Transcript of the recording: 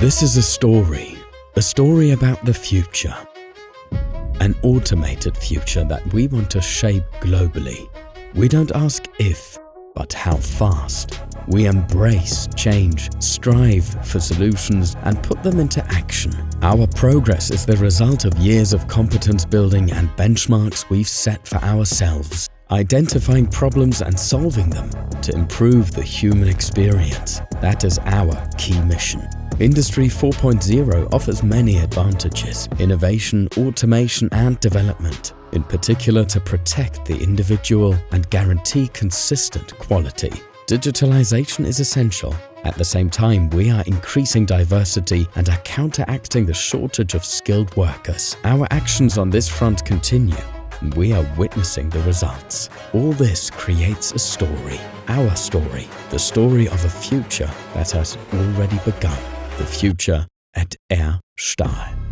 This is a story about the future. An automated future that we want to shape globally. We don't ask if, but how fast. We embrace change, strive for solutions, and put them into action. Our progress is the result of years of competence building and benchmarks we've set for ourselves, identifying problems and solving them to improve the human experience. That is our key mission. Industry 4.0 offers many advantages: innovation, automation, and development, in particular to protect the individual and guarantee consistent quality. Digitalization is essential. At the same time, we are increasing diversity and are counteracting the shortage of skilled workers. Our actions on this front continue, and we are witnessing the results. All this creates a story. Our story. The story of a future that has already begun. The future at Stahl.